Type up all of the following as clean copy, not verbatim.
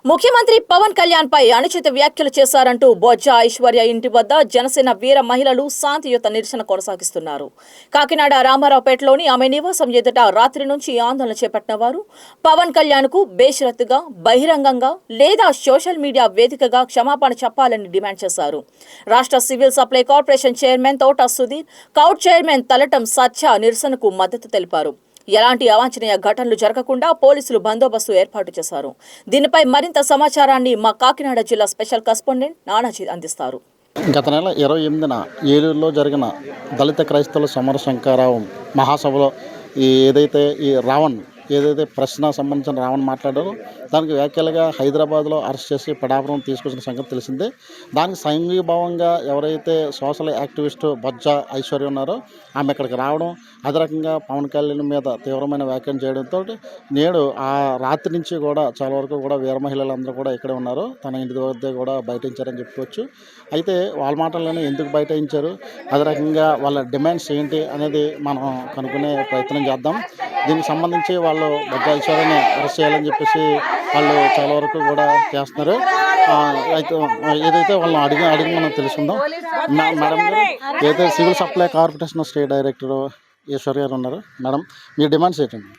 ముఖ్యమంత్రి పవన్ కళ్యాణ్ పై అనుచిత వ్యాఖ్యలు చేశారంటూ బొజ్జ ఐశ్వర్య ఇంటి వద్ద జనసేన వీర మహిళలు శాంతియుత నిరసన కొనసాగిస్తున్నారు. కాకినాడ రామారావుపేటలోని ఆమె నివాసం ఎదుట రాత్రి నుంచి ఆందోళన చేపట్టిన వారు పవన్ కళ్యాణ్ కు బేషరతుగా బహిరంగంగా లేదా సోషల్ మీడియా వేదికగా క్షమాపణ చెప్పాలని డిమాండ్ చేశారు. రాష్ట్ర సివిల్ సప్లై కార్పొరేషన్ చైర్మన్ తోట సుధీర్, కౌట్ చైర్మన్ తలటం సత్య నిరసనకు మద్దతు తెలిపారు. ఎలాంటి అవాంఛనీయ ఘటనలు జరగకుండా పోలీసులు బందోబస్తు ఏర్పాటు చేశారు. దీనిపై మరింత సమాచారాన్ని మా కాకినాడ జిల్లా స్పెషల్ కరెస్పాండెంట్ నానాజీ అందిస్తారు. గత నెల 28న ఏలూరులో జరిగిన దళిత క్రైస్తవుల సమర శంకరావం మహాసభలో ఏదైతే ప్రశ్న సంబంధించిన రావణ్ మాట్లాడారో దానికి వ్యాఖ్యలుగా హైదరాబాద్లో అరెస్ట్ చేసి పిఠాపురం తీసుకొచ్చిన సంగతి తెలిసిందే. దానికి సంఘీభావంగా ఎవరైతే సోషల్ యాక్టివిస్టు బొజ్జ ఐశ్వర్య ఉన్నారో ఆమె ఇక్కడికి రావడం, అదే రకంగా పవన్ కళ్యాణ్ మీద తీవ్రమైన వ్యాఖ్యలు చేయడంతో నేడు ఆ రాత్రి నుంచి కూడా చాలా వరకు కూడా వీర మహిళలందరూ కూడా ఇక్కడే ఉన్నారు. తన ఇంటి వద్ద కూడా బయటించారని చెప్పుకోవచ్చు. అయితే వాళ్ళ మాటల్లోనే ఎందుకు బయటించారు, అదే రకంగా వాళ్ళ డిమాండ్స్ ఏంటి అనేది మనం కనుక్కునే ప్రయత్నం చేద్దాం. దీనికి సంబంధించి వాళ్ళు బొజ్జ ఐశ్వర్యని అరెస్ట్ చేయాలని చెప్పేసి వాళ్ళు చాలా వరకు కూడా చేస్తున్నారు. అయితే ఏదైతే వాళ్ళని అడిగి మనం తెలుసుకుందాం. మేడం గారు, ఏదైతే civil supply corporation state director Eshwar గారు ఉన్నారు. మేడం, మీ డిమాండ్స్ ఏంటండి?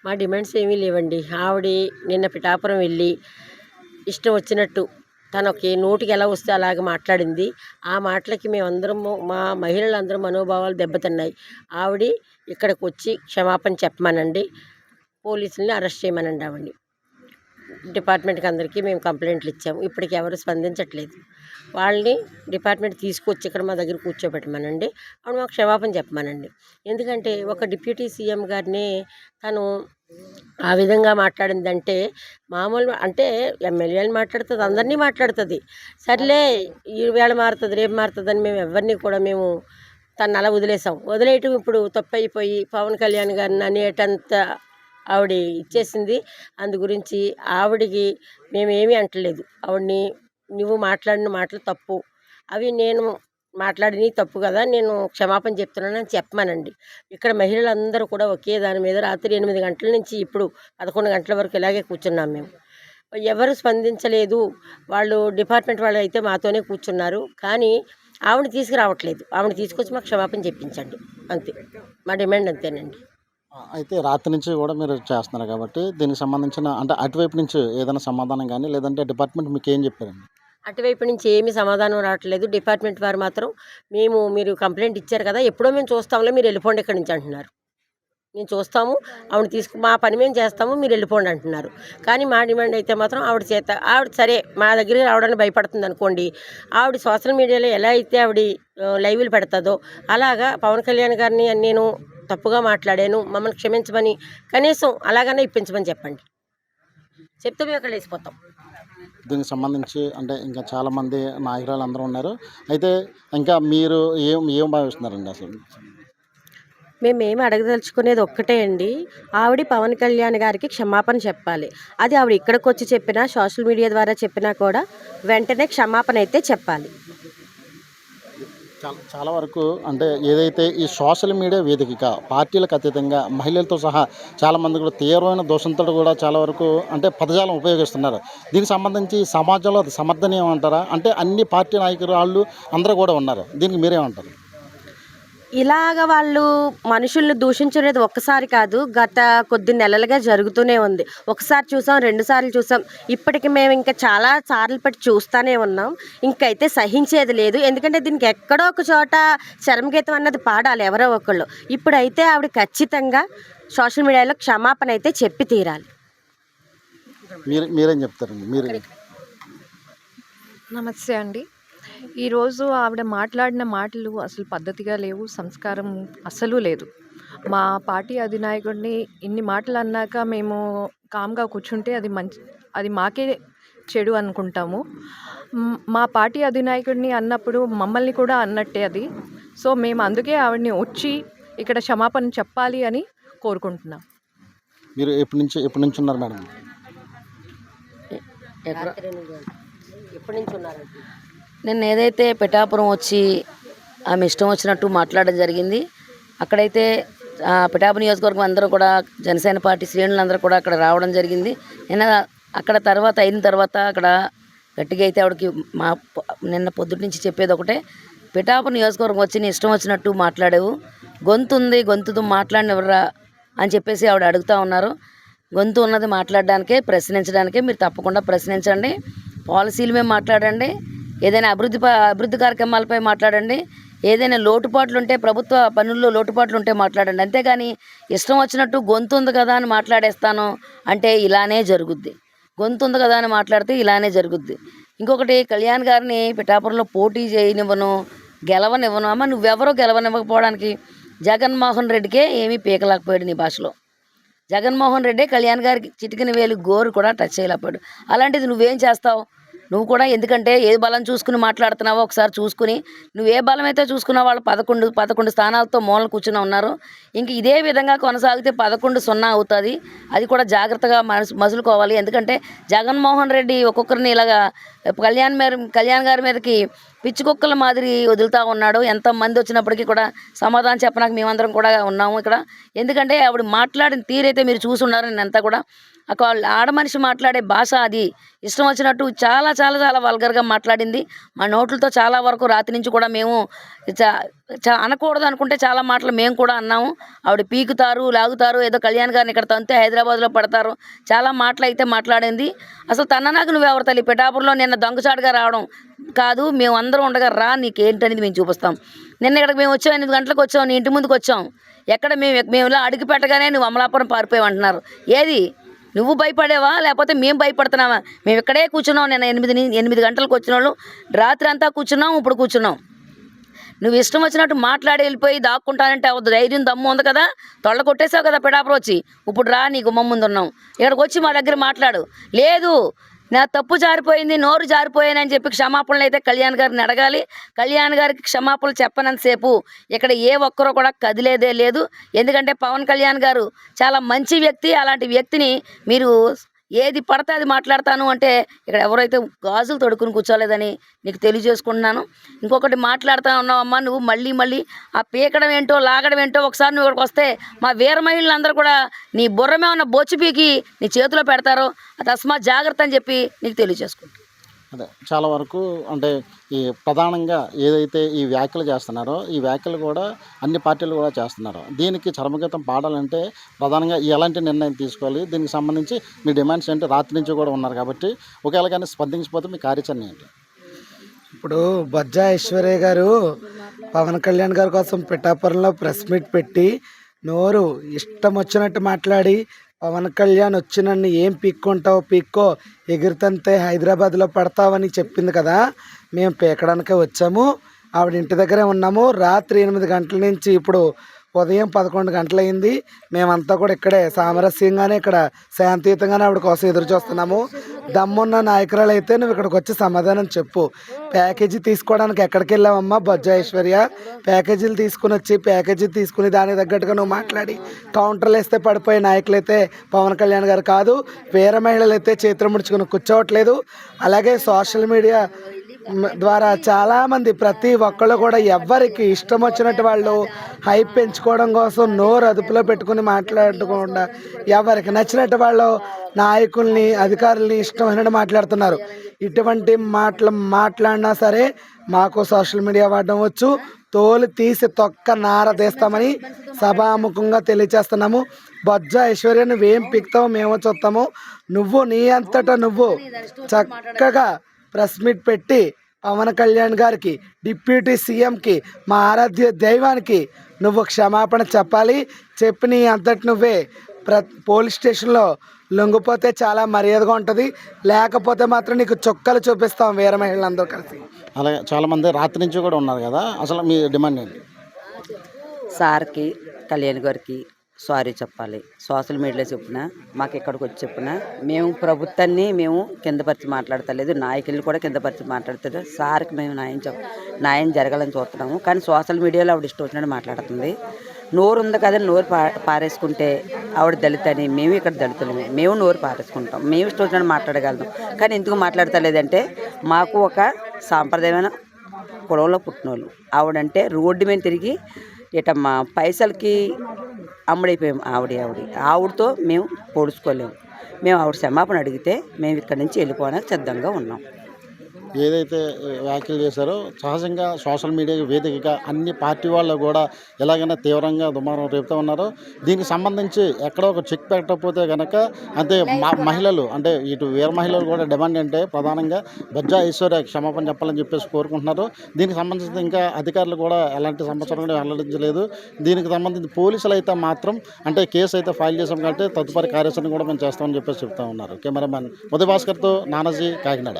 మా డిమాండ్స్ ఏమీ లేవండి. ఆవిడ నిన్న పిఠాపురం వెళ్ళి ఇష్టం వచ్చినట్టు తనకి నోటికి ఎలా వస్తే అలాగ మాట్లాడింది. ఆ మాటలకి మేమందరము, మా మహిళలందరూ మనోభావాలు దెబ్బతిన్నాయి. ఆవిడ ఇక్కడికి వచ్చి క్షమాపణ చెప్పమనండి, పోలీసుల్ని అరెస్ట్ చేయమనండి. ఆవిడని డిపార్ట్మెంట్కి అందరికీ మేము కంప్లైంట్లు ఇచ్చాము. ఇప్పటికి ఎవరు స్పందించట్లేదు. వాళ్ళని డిపార్ట్మెంట్ తీసుకొచ్చి ఇక్కడ మా దగ్గర కూర్చోబెట్టమనండి. ఆవిడ మాకు క్షమాపణ చెప్పమనండి. ఎందుకంటే ఒక డిప్యూటీ సీఎం గారిని తను ఆ విధంగా మాట్లాడిందంటే, మామూలు అంటే ఎమ్మెల్యేలు మాట్లాడుతుంది, అందరినీ మాట్లాడుతుంది. సర్లే ఈవేళ మారుతుంది రేపు మారుతుంది అని మేము ఎవరిని కూడా తను అలా వదిలేయటం ఇప్పుడు తప్పైపోయి పవన్ కళ్యాణ్ గారిని అనేటంత ఆవిడ ఇచ్చేసింది. అందు గురించి ఆవిడికి మేమేమీ అంటలేదు. ఆవిడని నువ్వు మాట్లాడిన మాటలు తప్పు, అవి నేను మాట్లాడినవి తప్పు కదా, నేను క్షమాపణ చెప్తున్నానని చెప్పమనండి. ఇక్కడ మహిళలందరూ కూడా ఒకే దాని మీద రాత్రి 8 గంటల నుంచి ఇప్పుడు 11 గంటల వరకు ఇలాగే కూర్చున్నాం మేము. ఎవరు స్పందించలేదు. వాళ్ళు డిపార్ట్మెంట్ వాళ్ళు అయితే మాతోనే కూర్చున్నారు. కానీ ఆవిడని తీసుకురావట్లేదు. ఆవిడని తీసుకొచ్చి మాకు క్షమాపణ చెప్పించండి, అంతే. మా డిమాండ్ అంతేనండి. అయితే రాత్రి నుంచి కూడా మీరు చేస్తున్నారు కాబట్టి దీనికి సంబంధించిన అంటే అటువైపు నుంచి ఏదైనా సమాధానం కానీ లేదంటే డిపార్ట్మెంట్ మీకు ఏం చెప్పారండి? అటువైపు నుంచి ఏమీ సమాధానం రావట్లేదు. డిపార్ట్మెంట్ వారు మాత్రం మీరు కంప్లైంట్ ఇచ్చారు కదా, ఎప్పుడో మేము చూస్తాంలే, మీరు వెళ్ళిపోండి ఇక్కడి నుంచి అంటున్నారు. మేము చూస్తాము, ఆవిడ మా పని మేము చేస్తాము, మీరు వెళ్ళిపోండి అంటున్నారు. కానీ మా డిమాండ్ అయితే మాత్రం ఆవిడ సరే మా దగ్గరికి రావడానికి భయపడుతుంది అనుకోండి, ఆవిడ సోషల్ మీడియాలో ఎలా అయితే ఆవిడ లైవ్లు పెడతాదో అలాగా పవన్ కళ్యాణ్ గారిని నేను తప్పుగా మాట్లాడాను, మమ్మల్ని క్షమించమని కనీసం అలాగనే ఇప్పించమని చెప్పండి. చెప్తే మేము అక్కడ వేసిపోతాం. దీనికి సంబంధించి అంటే ఇంకా చాలామంది నాయకురాలు అందరూ ఉన్నారు. అయితే ఇంకా మీరు ఏం భావిస్తున్నారండి? అసలు మేమేమి అడగదలుచుకునేది ఒక్కటే అండి, ఆవిడ పవన్ కళ్యాణ్ గారికి క్షమాపణ చెప్పాలి. అది ఆవిడ ఇక్కడికి వచ్చి చెప్పినా, సోషల్ మీడియా ద్వారా చెప్పినా కూడా వెంటనే క్షమాపణ అయితే చెప్పాలి. చాలా వరకు అంటే ఏదైతే ఈ సోషల్ మీడియా వేదికగా పార్టీలకు అతీతంగా మహిళలతో సహా చాలామంది కూడా తీవ్రమైన దోషంతో కూడా చాలా వరకు అంటే పదజాలం ఉపయోగిస్తున్నారు. దీనికి సంబంధించి సమాజంలో అది సమర్థనీయం అంటారా? అంటే అన్ని పార్టీ నాయకులు వాళ్ళు అందరూ కూడా ఉన్నారు, దీనికి మీరేమంటారు? ఇలాగ వాళ్ళు మనుషుల్ని దూషించలేదు ఒక్కసారి కాదు, గత కొద్ది నెలలుగా జరుగుతూనే ఉంది. ఒకసారి చూసాం, 2 సార్లు చూసాం, ఇప్పటికి మేము ఇంకా చాలా సార్లు పెట్టి చూస్తూనే ఉన్నాం. ఇంకైతే సహించేది లేదు. ఎందుకంటే దీనికి ఎక్కడో ఒక చోట చరమగీతం అన్నది పాడాలి ఎవరో ఒకళ్ళు. ఇప్పుడైతే ఆవిడ ఖచ్చితంగా సోషల్ మీడియాలో క్షమాపణ అయితే చెప్పి తీరాలి. మీరేం చెప్తారండి? మీరు నమస్తే అండి. ఈరోజు ఆవిడ మాట్లాడిన మాటలు అసలు పద్ధతిగా లేవు, సంస్కారం అస్సలు లేదు. మా పార్టీ అధినాయకుడిని ఇన్ని మాటలు అన్నాక మేము కామ్గా కూర్చుంటే అది మాకే చెడు అనుకుంటాము. మా పార్టీ అధినాయకుడిని అన్నప్పుడు మమ్మల్ని కూడా అన్నట్టే అది. సో మేము అందుకే ఆవిడని వచ్చి ఇక్కడ క్షమాపణ చెప్పాలి అని కోరుకుంటున్నాం. మీరు ఎప్పటి నుంచి ఉన్నారు మేడం? ఎప్పటి నుంచి ఉన్నారండి? నిన్న ఏదైతే పిఠాపురం వచ్చి ఆమె ఇష్టం వచ్చినట్టు మాట్లాడడం జరిగింది, అక్కడైతే పిఠాపురం నియోజకవర్గం అందరూ కూడా జనసేన పార్టీ శ్రేణులందరూ కూడా అక్కడ రావడం జరిగింది. నిన్న అక్కడ తర్వాత అయిన తర్వాత అక్కడ గట్టిగా అయితే ఆవిడకి నిన్న పొద్దుటి నుంచి చెప్పేది ఒకటే, పిఠాపురం నియోజకవర్గం వచ్చి నీ ఇష్టం వచ్చినట్టు మాట్లాడావు, గొంతు ఉంది, గొంతుతో మాట్లాడినెవరా అని చెప్పేసి ఆవిడ అడుగుతూ ఉన్నారు. గొంతు ఉన్నది మాట్లాడడానికే, ప్రశ్నించడానికే. మీరు తప్పకుండా ప్రశ్నించండి, పాలసీల మీద మాట్లాడండి, ఏదైనా అభివృద్ధి కార్యక్రమాలపై మాట్లాడండి, ఏదైనా లోటుపాట్లు ఉంటే ప్రభుత్వ పనుల్లో లోటుపాట్లు ఉంటే మాట్లాడండి. అంతేగాని ఇష్టం వచ్చినట్టు గొంతు ఉంది కదా అని మాట్లాడేస్తాను అంటే ఇలానే జరుగుద్ది. గొంతు ఉంది కదా అని మాట్లాడితే ఇలానే జరుగుద్ది. ఇంకొకటి, కళ్యాణ్ గారిని పిఠాపురంలో పోటీ చేయనివ్వను, గెలవనివ్వను. అమ్మ నువ్వెవరో గెలవనివ్వకపోవడానికి జగన్మోహన్ రెడ్డికే ఏమీ పీకలేకపోయాడు నీ భాషలో. జగన్మోహన్ రెడ్డే కళ్యాణ్ గారికి చిటికిన వేలు గోరు కూడా టచ్ చేయలేకపోయాడు. అలాంటిది నువ్వేం చేస్తావు? నువ్వు కూడా ఎందుకంటే ఏ బలం చూసుకుని మాట్లాడుతున్నావో ఒకసారి చూసుకుని, నువ్వు ఏ బలం అయితే చూసుకున్నావు, వాళ్ళు 11 స్థానాలతో మూలన కూర్చుని ఉన్నారు. ఇంక ఇదే విధంగా కొనసాగితే 11-0 అవుతుంది. అది కూడా జాగ్రత్తగా మసులుకోవాలి. ఎందుకంటే జగన్మోహన్ రెడ్డి ఒక్కొక్కరిని ఇలాగా కళ్యాణ్ గారి మీదకి పిచ్చి కుక్కల మాదిరి వదులుతూ ఉన్నాడు. ఎంతమంది వచ్చినప్పటికీ కూడా సమాధానం చెప్పడానికి మేమందరం కూడా ఉన్నాము ఇక్కడ. ఎందుకంటే ఆవిడ మాట్లాడిన తీరైతే మీరు చూసున్నారు. నేనంతా కూడా ఆడమనిషి మాట్లాడే భాష అది ఇష్టం వచ్చినట్టు చాలా చాలా చాలా వల్గర్గా మాట్లాడింది. మా నోట్లతో చాలా వరకు రాత్రి నుంచి కూడా మేము అనకూడదు అనుకుంటే చాలా మాటలు మేము కూడా అన్నాము. ఆవిడ పీకుతారు, లాగుతారు, ఏదో కళ్యాణ్ గారిని ఇక్కడ తంతే హైదరాబాద్లో పడతారు, చాలా మాటలు అయితే మాట్లాడింది. అసలు నాకు నువ్వు ఎవరు తల్లి? పిఠాపురంలో నిన్న దొంగచాటుగా రావడం కాదు, మేము అందరం ఉండగా రా, నీకేంటనేది మేము చూపిస్తాం. నిన్న ఇక్కడికి మేము వచ్చాం, 8 గంటలకు వచ్చాం, నీ ఇంటి ముందుకు వచ్చాం. ఎక్కడ మేము ఇలా అడుగు పెట్టగానే నువ్వు అమలాపురం పారిపోయామంటున్నారు. ఏది నువ్వు భయపడేవా లేకపోతే మేము భయపడుతున్నావా? మేము ఇక్కడే కూర్చున్నాం. నేను 8 గంటలకు వచ్చిన వాళ్ళు రాత్రి అంతా కూర్చున్నాం, ఇప్పుడు కూర్చున్నాం. నువ్వు ఇష్టం వచ్చినట్టు మాట్లాడి వెళ్ళిపోయి దాక్కుంటానంటే అవద్దు. ధైర్యం దమ్ము ఉంది కదా, తొళ్ళ కొట్టేసావు కదా పిఠాపురం వచ్చి. ఇప్పుడు రా, నీ గుమ్మం ముందు ఉన్నాం, ఇక్కడికి వచ్చి మా దగ్గర మాట్లాడు. లేదు నా తప్పు జారిపోయింది, నోరు జారిపోయానని చెప్పి క్షమాపణలు అయితే కళ్యాణ్ గారిని అడగాలి. కళ్యాణ్ గారికి క్షమాపణలు చెప్పనంతసేపు ఇక్కడ ఏ ఒక్కరూ కూడా కదిలేదే లేదు. ఎందుకంటే పవన్ కళ్యాణ్ గారు చాలా మంచి వ్యక్తి. అలాంటి వ్యక్తిని మీరు ఏది పడితే అది మాట్లాడతాను అంటే ఇక్కడ ఎవరైతే గాజులు తొడుక్కుని కూర్చోలేదని నీకు తెలియజేసుకుంటున్నాను. ఇంకొకటి మాట్లాడుతూ ఉన్నావమ్మా, నువ్వు మళ్ళీ ఆ పీకడం ఏంటో లాగడం ఏంటో ఒకసారి నువ్వు ఇక్కడికి వస్తే మా వీర మహిళలందరూ కూడా నీ బుర్రమే ఉన్న బొచ్చు పీకి నీ చేతిలో పెడతారో తస్మాత్ జాగ్రత్త అని చెప్పి నీకు తెలియజేసుకుంటాను. అదే చాలా వరకు అంటే ఈ ప్రధానంగా ఏదైతే ఈ వ్యాఖ్యలు చేస్తున్నారో ఈ వ్యాఖ్యలు కూడా అన్ని పార్టీలు కూడా చేస్తున్నారు. దీనికి చరమగీతం పాడాలంటే ప్రధానంగా ఎలాంటి నిర్ణయం తీసుకోవాలి, దీనికి సంబంధించి మీ డిమాండ్స్ ఏంటి? రాత్రి నుంచి కూడా ఉన్నారు కాబట్టి ఒకవేళ కానీ స్పందించిపోతే మీ కార్యాచరణ ఏంటి? ఇప్పుడు బొజ్జా ఐశ్వర్య గారు పవన్ కళ్యాణ్ గారి కోసం పిఠాపురంలో ప్రెస్ మీట్ పెట్టి నోరు ఇష్టం వచ్చినట్టు మాట్లాడి, పవన్ కళ్యాణ్ వచ్చి నన్ను ఏం పీక్కుంటావు పీక్కో, ఎగిరితంతే హైదరాబాద్లో పడతావని చెప్పింది కదా. మేము పీకడానికే వచ్చాము, ఆవిడ ఇంటి దగ్గరే ఉన్నాము. రాత్రి 8 గంటల నుంచి ఇప్పుడు ఉదయం 11 గంటలైంది. మేమంతా కూడా ఇక్కడే సామరస్యంగానే ఇక్కడ శాంతియుతంగానే ఆవిడ కోసం ఎదురు చూస్తున్నాము. దమ్మున్న నాయకురాలు అయితే నువ్వు ఇక్కడికి వచ్చి సమాధానం చెప్పు. ప్యాకేజీ తీసుకోవడానికి ఎక్కడికి వెళ్ళావమ్మా బొజ్జా ఐశ్వర్య? ప్యాకేజీలు తీసుకుని దానికి తగ్గట్టుగా నువ్వు మాట్లాడి కౌంటర్లు వేస్తే పడిపోయే నాయకులు అయితే పవన్ కళ్యాణ్ గారు కాదు. వేరే మహిళలు అయితే చేతులు ముడుచుకుని కూర్చోవట్లేదు. అలాగే సోషల్ మీడియా ద్వారా చాలామంది ప్రతి ఒక్కళ్ళు కూడా ఎవరికి ఇష్టం వచ్చినట్టు వాళ్ళు హైప్ పెంచుకోవడం కోసం నోరు అదుపులో పెట్టుకుని మాట్లాడకుండా ఎవరికి నచ్చినట్టు వాళ్ళు నాయకుల్ని అధికారుల్ని ఇష్టమైనట్టు మాట్లాడుతున్నారు. ఇటువంటి మాట్లాడినా సరే మాకు సోషల్ మీడియా వాడడం వచ్చు, తోలు తీసి తొక్క నార తీస్తామని సభాముఖంగా తెలియచేస్తున్నాము. బొజ్జా ఐశ్వర్య నువ్వేం పిక్తావో మేము చూస్తాము. నువ్వు నీ అంతటా నువ్వు చక్కగా ప్రెస్ మీట్ పెట్టి పవన్ కళ్యాణ్ గారికి, డిప్యూటీ సీఎంకి, మా ఆరాధ్య దైవానికి నువ్వు క్షమాపణ చెప్పాలి. చెప్పి నీ అంతటి నువ్వే పోలీస్ స్టేషన్లో లొంగిపోతే చాలా మర్యాదగా ఉంటుంది. లేకపోతే మాత్రం నీకు చొక్కలు చూపిస్తాం వీర మహిళలందరూ కలిసి. అలాగే చాలామంది రాత్రి నుంచి కూడా ఉన్నారు కదా, అసలు మీ డిమాండ్ ఏంటి? సార్కి కళ్యాణ్ గారికి సారీ చెప్పాలి. సోషల్ మీడియాలో చెప్పిన మాకు ఇక్కడికి వచ్చి చెప్పిన మేము ప్రభుత్వాన్ని మేము కిందపరిచి మాట్లాడతలేదు, నాయకులు కూడా కిందపరిచి మాట్లాడతారు. సార్కి మేము న్యాయం జరగాలని చూస్తున్నాము. కానీ సోషల్ మీడియాలో ఆవిడ ఇష్టం వచ్చినట్టు మాట్లాడుతుంది. నోరు ఉంది కదా, నోరు పారేసుకుంటే ఆవిడ దళిత అని మేము ఇక్కడ దళితులమే, మేము నోరు పారేసుకుంటాం, మేము ఇష్టం వచ్చినట్టు మాట్లాడగలుగుతాం. కానీ ఎందుకు మాట్లాడతలేదంటే మాకు ఒక సాంప్రదాయమైన కులంలో పుట్టినోళ్ళు. ఆవిడంటే రోడ్డు మీద తిరిగి ఇటమ్మా పైసలకి అమ్ముడైపోయాము. ఆవిడతో మేము పొడుచుకోలేము. మేము ఆవిడ క్షమాపణ అడిగితే మేము ఇక్కడి నుంచి వెళ్ళిపోవడానికి సిద్ధంగా ఉన్నాం. ఏదైతే వ్యాఖ్యలు చేశారో సహజంగా సోషల్ మీడియా వేదికగా అన్ని పార్టీ వాళ్ళు కూడా ఎలాగైనా తీవ్రంగా దుమారం రేపుతూ ఉన్నారో దీనికి సంబంధించి ఎక్కడో ఒక చెక్ పెట్టకపోతే కనుక అంటే మహిళలు అంటే ఇటు వీర మహిళలు కూడా డిమాండ్ అంటే ప్రధానంగా బొజ్జా ఐశ్వర్య క్షమాపణ చెప్పాలని చెప్పేసి కోరుకుంటున్నారు. దీనికి సంబంధించి ఇంకా అధికారులు కూడా ఎలాంటి సమాచారం కూడా వెల్లడించలేదు. దీనికి సంబంధించి పోలీసులు అయితే మాత్రం అంటే కేసు అయితే ఫైల్ చేసాం కాబట్టి తదుపరి కార్యాచరణ కూడా మేము చేస్తామని చెప్పేసి చెప్తా ఉన్నారు. కెమెరామెన్ ఉదయభాస్కర్తో నానాజీ, కాకినాడ.